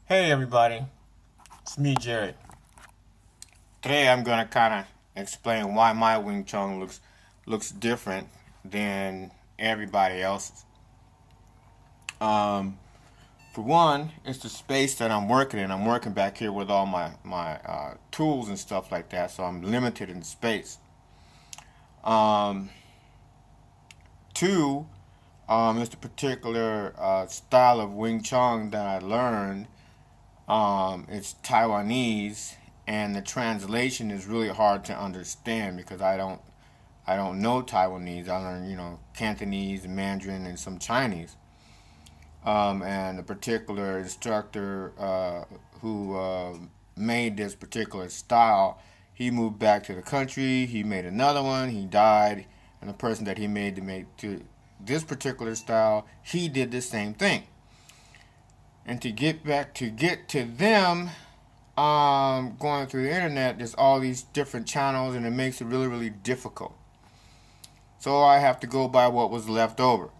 Hey everybody, it's me Jared. Today I'm gonna kind of explain why my Wing Chun looks different than everybody else's. Um, for one, it's the space that I'm working in. I'm working back here with all my tools and stuff like that, so I'm limited in space. Um, Two, it's the particular style of Wing Chun that I learned. It's Taiwanese, and the translation is really hard to understand because I don't know Taiwanese. I learned Cantonese, Mandarin, and some Chinese. And the particular instructor who made this particular style, he moved back to the country. He made another one. He died, and the person that he made to make to this particular style, he did the same thing. And to get to them, going through the internet, there's all these different channels, and it makes it really, really difficult. So I have to go by what was left over.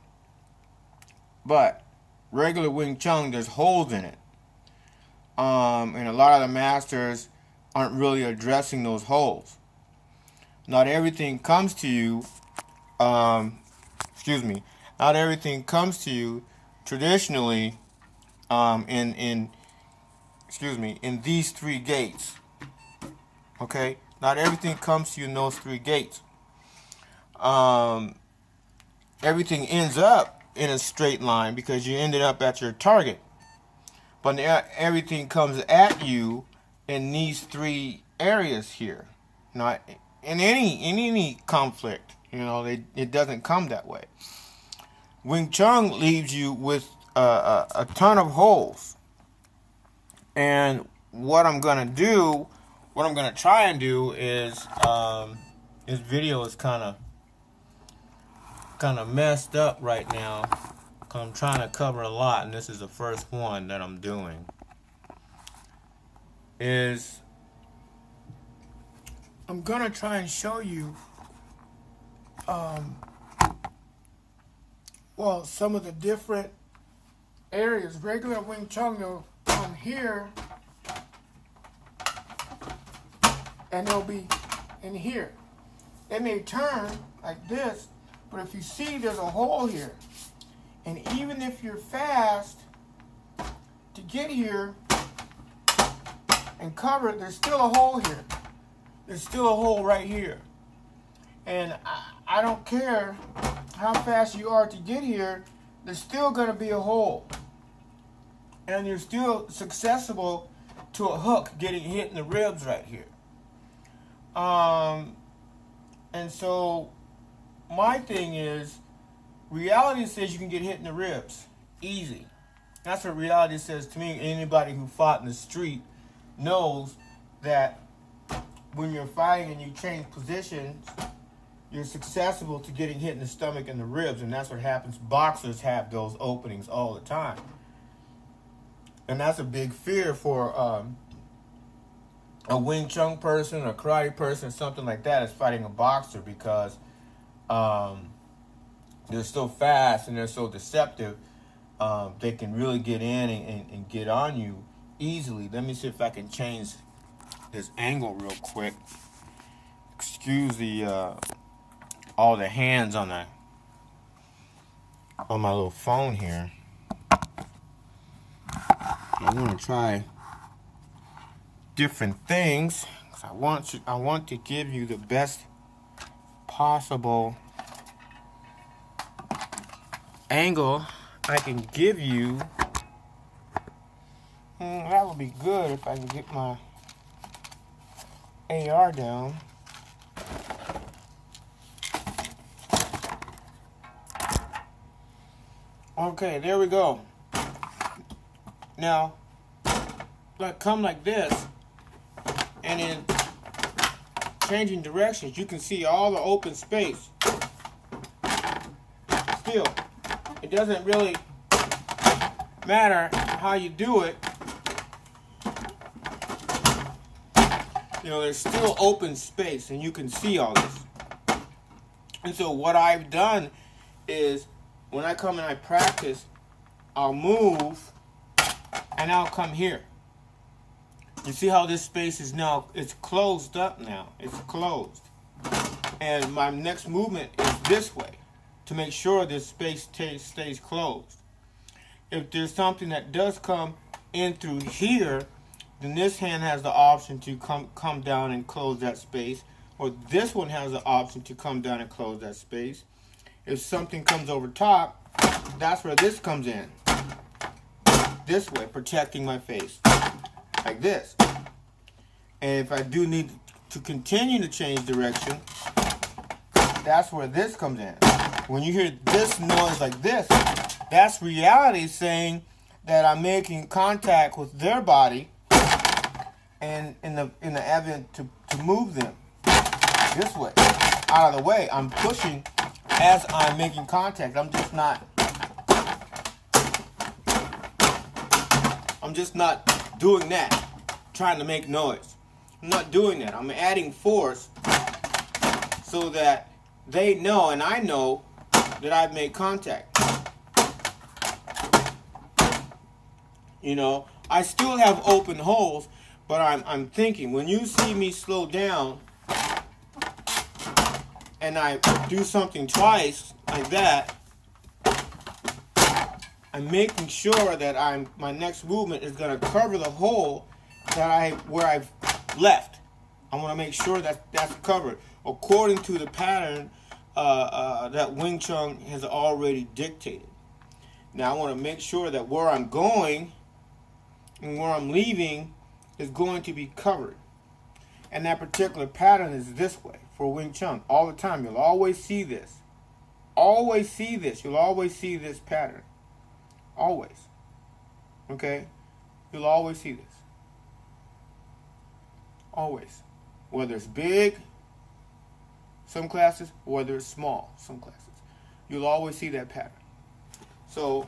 But regular Wing Chun, there's holes in it, and a lot of the masters aren't really addressing those holes. Not everything comes to you. Excuse me. Not everything comes to you traditionally. In these three gates. Okay, not everything comes to you in those three gates. Everything ends up in a straight line because you ended up at your target, but everything comes at you in these three areas here. Not in any conflict. It doesn't come that way. Wing Chun leaves you with a ton of holes. And what I'm gonna try and do is, this video is kind of messed up right now, cause I'm trying to cover a lot, and this is the first one that I'm doing. Is I'm gonna try and show you, some of the different areas. Regular Wing Chun will come here, and they'll be in here. They may turn like this, but if you see, there's a hole here. And even if you're fast to get here and cover it, there's still a hole here. There's still a hole right here. And I don't care how fast you are to get here, there's still going to be a hole. And you're still susceptible to a hook getting hit in the ribs right here. And so my thing is, reality says you can get hit in the ribs easy. That's what reality says to me. Anybody who fought in the street knows that when you're fighting and you change positions, you're susceptible to getting hit in the stomach and the ribs, and that's what happens. Boxers have those openings all the time. And that's a big fear for a Wing Chun person, a karate person, something like that, is fighting a boxer, because they're so fast and they're so deceptive. They can really get in and get on you easily. Let me see if I can change this angle real quick. Excuse the all the hands on my little phone here. I want to try different things, because I want to give you the best possible angle I can give you. That would be good if I can get my AR down. Okay, there we go. Now, come like this, and in changing directions, you can see all the open space. Still, it doesn't really matter how you do it. There's still open space, and you can see all this. And so what I've done is, when I come and I practice, I'll move and I'll come here. You see how this space is now, it's closed up now. It's closed. And my next movement is this way to make sure this space stays closed. If there's something that does come in through here, then this hand has the option to come down and close that space, or this one has the option to come down and close that space. If something comes over top, that's where this comes in. This way, protecting my face. Like this. And if I do need to continue to change direction, that's where this comes in. When you hear this noise like this, that's reality saying that I'm making contact with their body and in the event to move them this way, out of the way. I'm pushing as I'm making contact. I'm just not doing that, trying to make noise. I'm not doing that. I'm adding force so that they know and I know that I've made contact. You know, I still have open holes, but I'm thinking, when you see me slow down and I do something twice like that, I'm making sure that my next movement is going to cover the hole that where I've left. I want to make sure that that's covered according to the pattern that Wing Chun has already dictated. Now I want to make sure that where I'm going and where I'm leaving is going to be covered. And that particular pattern is this way for Wing Chun all the time. You'll always see this. Always see this. You'll always see this pattern. Always. Okay? You'll always see this. Always. Whether it's big, some classes, or whether it's small, some classes. You'll always see that pattern. So,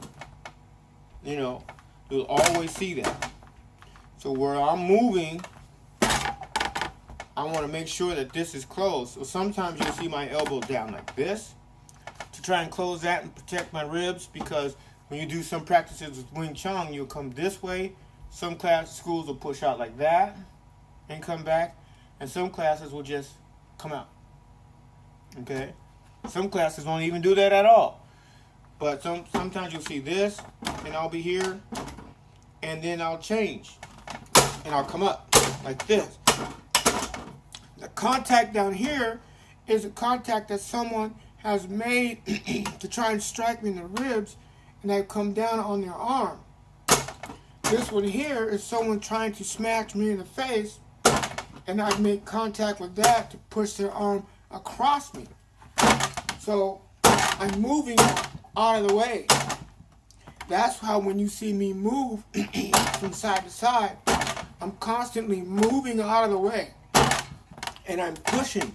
you know, you'll always see that. So where I'm moving, I want to make sure that this is closed. So sometimes you'll see my elbow down like this to try and close that and protect my ribs, because when you do some practices with Wing Chun, you'll come this way. Some schools will push out like that and come back, and some classes will just come out. Okay? Some classes won't even do that at all. But sometimes you'll see this, and I'll be here, and then I'll change, and I'll come up like this. The contact down here is a contact that someone has made to try and strike me in the ribs, and I come down on their arm. This one here is someone trying to smack me in the face, and I make contact with that to push their arm across me. So I'm moving out of the way. That's how when you see me move from side to side, I'm constantly moving out of the way. And I'm pushing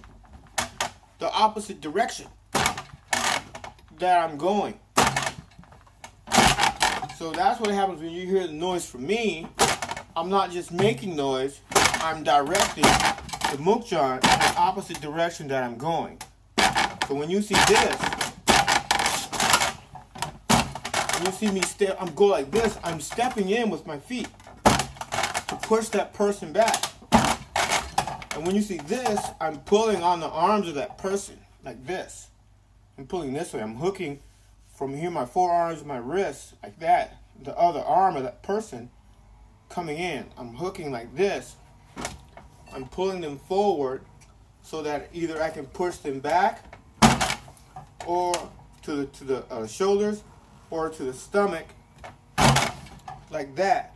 the opposite direction that I'm going. So that's what happens when you hear the noise from me. I'm not just making noise, I'm directing the Mook Jong in the opposite direction that I'm going. So when you see this, when you see me go like this, I'm stepping in with my feet to push that person back. And when you see this, I'm pulling on the arms of that person, like this. I'm pulling this way. I'm hooking from here, my forearms, my wrists, like that. The other arm of that person coming in. I'm hooking like this. I'm pulling them forward so that either I can push them back or to the shoulders or to the stomach, like that.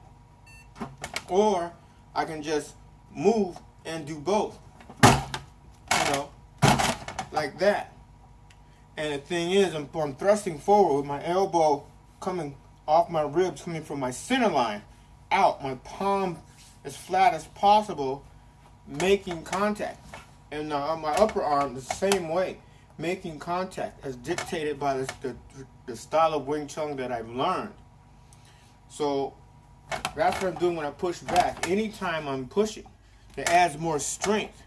Or I can just move and do both, you know, like that. And the thing is, I'm thrusting forward with my elbow coming off my ribs, coming from my center line out, my palm as flat as possible, making contact. And on my upper arm, the same way, making contact as dictated by the style of Wing Chun that I've learned. So that's what I'm doing when I push back. Anytime I'm pushing, it adds more strength.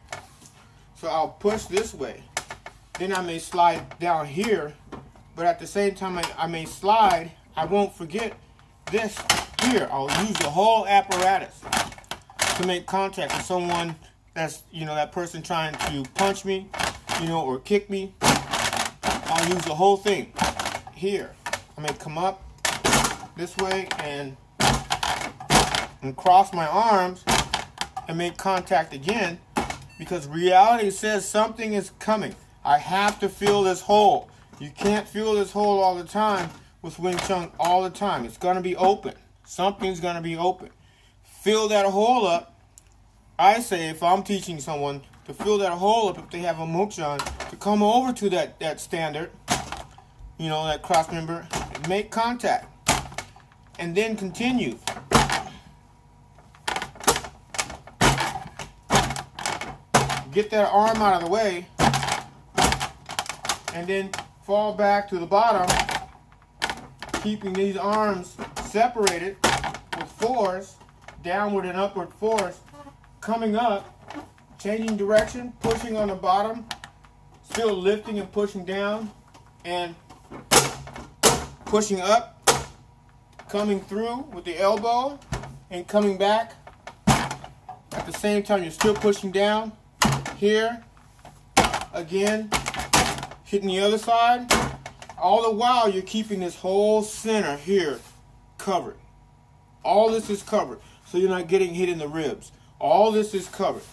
So I'll push this way. Then I may slide down here, but at the same time I may slide, I won't forget this here, I'll use the whole apparatus to make contact with someone that's, that person trying to punch me, or kick me. I'll use the whole thing. Here, I may come up this way and cross my arms and make contact again, because reality says something is coming. I have to feel this hole. You can't feel this hole all the time with Wing Chun all the time. It's going to be open. Something's going to be open. Fill that hole up. I say, if I'm teaching someone to fill that hole up, if they have a Mook Jong, to come over to that standard, that cross member, make contact, and then continue. Get that arm out of the way, and then fall back to the bottom, keeping these arms separated with force, downward and upward force, coming up, changing direction, pushing on the bottom, still lifting and pushing down, and pushing up, coming through with the elbow, and coming back. At the same time, you're still pushing down. Here, again, hitting the other side. All the while, you're keeping this whole center here covered. All this is covered, so you're not getting hit in the ribs. All this is covered.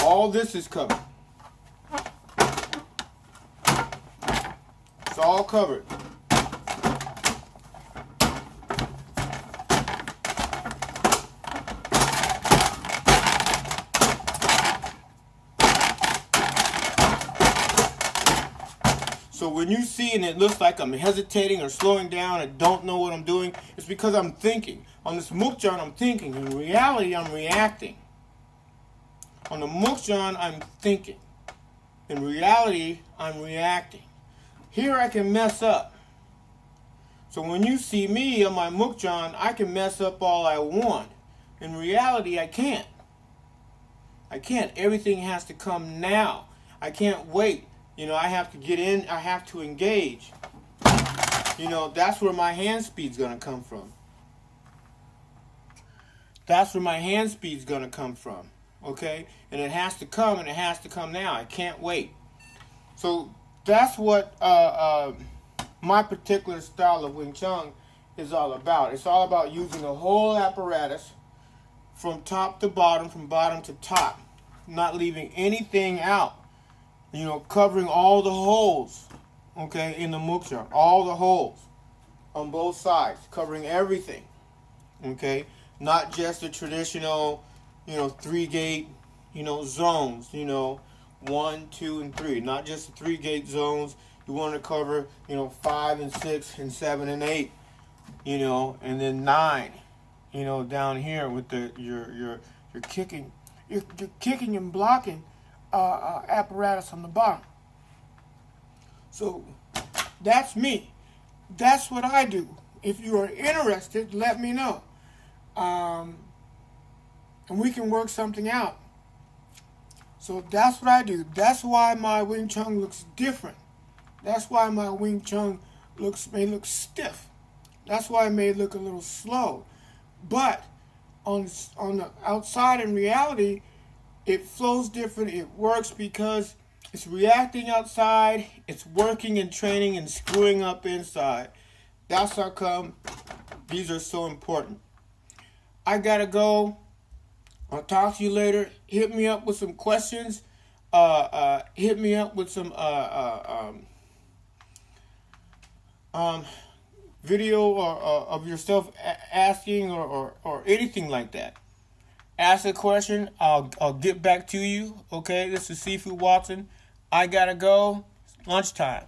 All this is covered. It's all covered. So when you see and it looks like I'm hesitating or slowing down and don't know what I'm doing, it's because I'm thinking. On this Mook Jong, I'm thinking. In reality, I'm reacting. On the Mook Jong, I'm thinking. In reality, I'm reacting. Here I can mess up. So when you see me on my Mook Jong, I can mess up all I want. In reality, I can't. I can't. Everything has to come now. I can't wait. I have to get in. I have to engage. That's where my hand speed's going to come from. That's where my hand speed's going to come from. Okay? And it has to come, and it has to come now. I can't wait. So that's what my particular style of Wing Chun is all about. It's all about using the whole apparatus from top to bottom, from bottom to top. Not leaving anything out. Covering all the holes, okay, in the Mook Jong. All the holes on both sides. Covering everything, okay? Not just the traditional, 3-gate, zones, 1, 2, and 3. Not just the 3-gate zones. You want to cover, 5 and 6 and 7 and 8, and then 9, down here with your kicking. You're kicking and blocking apparatus on the bottom. So that's me. That's what I do. If you are interested, let me know. And we can work something out. So that's what I do. That's why my Wing Chun looks different. That's why my Wing Chun may look stiff. That's why it may look a little slow. But on the outside, in reality, it flows different. It works because it's reacting outside. It's working and training and screwing up inside. That's how come these are so important. I gotta go. I'll talk to you later. Hit me up with some questions. Hit me up with some video or of yourself asking or anything like that. Ask a question. I'll get back to you. Okay, this is Seafood Watson. I gotta go. It's lunchtime.